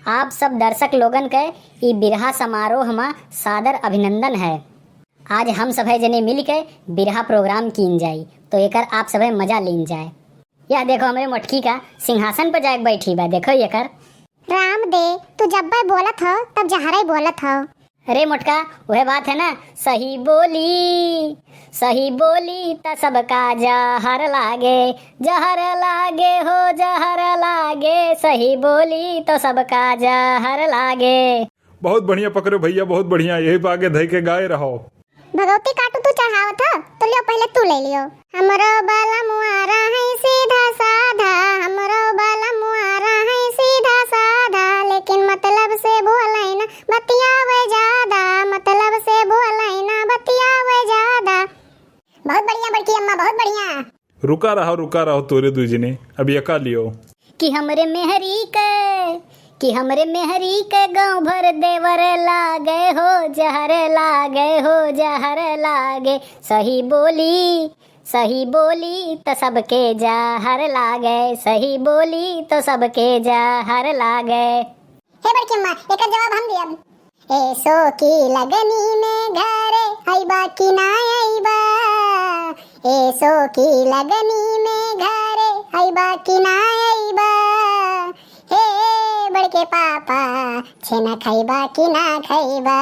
आप सब दर्शक लोगन के ई बिरहा समारोह में सादर अभिनंदन है। आज हम सभे जने मिल के बिरहा प्रोग्राम कीन जाई तो एकर आप सभे मजा लीन जाए। यह देखो हमारे मोटकी का सिंहासन पर जाके बैठी बा, देखो एकर। राम दे, तू जब भी बोलत हो तब जहरा ही बोलत हो। अरे मोटका, वह बात है ना, सही बोली त सबका जहर लागे, जहर लागे हो जहर लागे, सही बोली तो सबका जहर लागे। बहुत बढ़िया पकड़ो भैया, बहुत बढ़िया। यही पे आगे धई के गाए रहो। भगवती काटू तू चढ़ावत हो तो लियो, पहले तू ले लियो। हमरो बाला मुआरा है सीधा साधा, हमरो बाला मुआरा है सीधा साधा, लेकिन मतलब से बोले ना बतियावे ज्यादा, मतलब से बोले ना बतियावे ज्यादा। बहुत बढ़िया बड़की अम्मा, बहुत बढ़िया। रुका रहो तोरे दूजने, अभी एका लियो। कि हमरे मेहरी के गाँव भर देवर लागे हो जहर लागे, हो जहर लागे, सही बोली तो सबके जहर लागे, सही बोली तो सबके जहर लागे। हे बड़की अम्मा, एक जवाब हम दिया। ऐसो की लगनी में घरे आईबा की ना आईबा, ऐसो की लगनी में घरे आईबा की ना आईबा, हे बड़के पापा छेना खाईबा की ना खाईबा।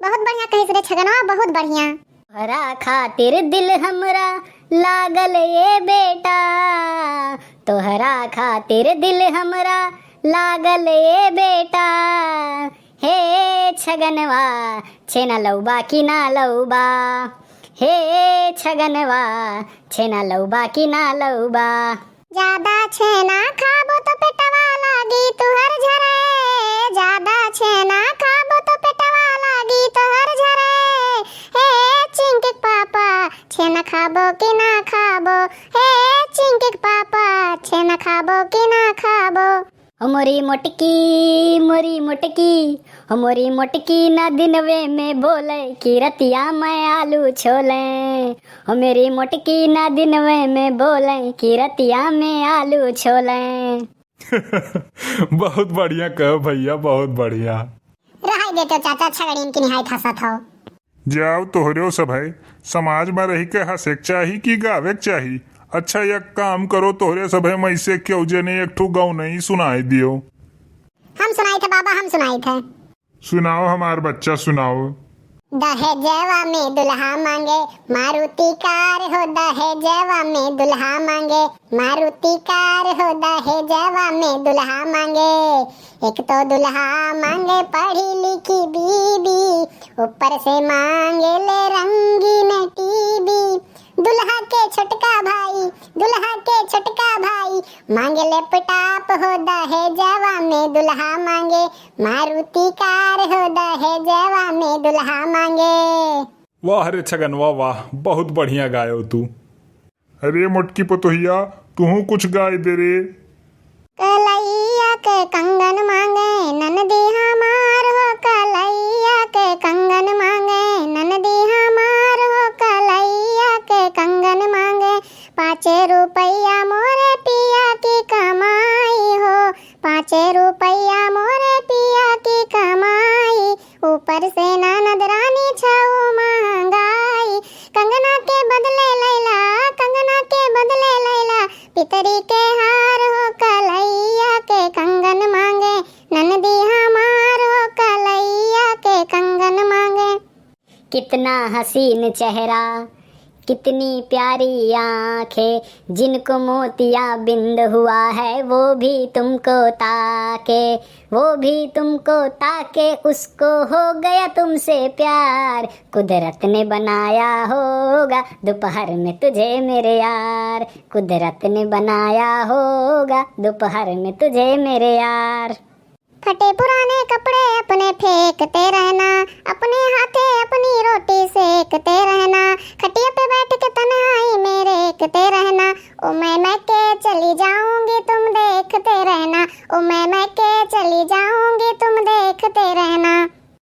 बहुत बढ़िया कहिस रे छगनवा, बहुत बढ़िया। तोहरा खातिर दिल हमरा लागल ये बेटा, तोहरा खातिर दिल हमरा लागल ये बेटा, हे छगनवा छेना लौबा की ना लौबा, हे छगनवा छेना लौबा की ना लौबा। ज्यादा छेना खाबो तो पेटवा लागी तुहर झरे, ज्यादा छेना खाबो तो पेटवा लागी तुहर झरे, हे चिंकिक पापा छेना खाबो कि ना खाबो, हे चिंकिक पापा छेना खाबो कि ना खाबो। मोरी मोटकी ना दिनवे में बोले कि रतिया मैं आलू छोले, मेरी मोटकी ना दिनवे में बोले कि रतिया में आलू छोले। बहुत बढ़िया कहो भैया, बहुत बढ़िया। रहाई देते चाचा, छगड़ीन की निहायत हंसत हो। जाओ तोहरे सब है, समाज में रही के हंसे चाही कि गावे चाही। अच्छा एक काम करो, तोहरे सब है मैं से क्यों जने एक ठू गाँव नहीं सुनाई दियो। हम सुनाई थे बाबा, हम सुनाई थे। सुनाओ हमार बच्चा, सुनाओ। दहेजवा में दुल्हा मांगे मारुति कार हो, दहेजवा में दुल्हा मांगे मारुति कार हो, दहेजवा में दुल्हा मांगे। एक तो दुल्हा मांगे पढ़ी लिखी बीबी, ऊपर से मांगे ले रंगीन टीवी। दुल्हा के छोटका भाई मांगे लैपटॉप हो, दहेजवा में दुल्हा मांगे मारुति कार हो, दहेजवा में दुल्हा मांगे। वाह रे छगन, वाह वाह, बहुत बढ़िया गायो तू। अरे मोटकी पतोहिया, तू कुछ गाय दे रे। कलैया के कंगन मांगे ननदी हमार हो, कलैया के कंगन मांगे ननदी हमार हो, कलैया के कंगन मांगे। 5 रुपया मोरे पिया की कमाई हो, 5 रुपया मोरे पिया की कमाई, ऊपर से ननद रानी छऊ महंगाई। कंगना के बदले लैला, कंगना के बदले लैला, पितरी के हार हो, कलैया के कंगन मांगे ननदी हमार हो, कलैया के कंगन मांगे। कितना हसीन चेहरा, कितनी प्यारी आंखें, जिनको मोतिया बिंद हुआ है वो भी तुमको ताके, वो भी तुमको ताके, उसको हो गया तुमसे प्यार। कुदरत ने बनाया होगा दोपहर में तुझे मेरे यार, कुदरत ने बनाया होगा दोपहर में तुझे मेरे यार। फटे पुराने कपड़े अपने फेंकते रहना, अपने हाथे अपनी रोटी सेकते रहना,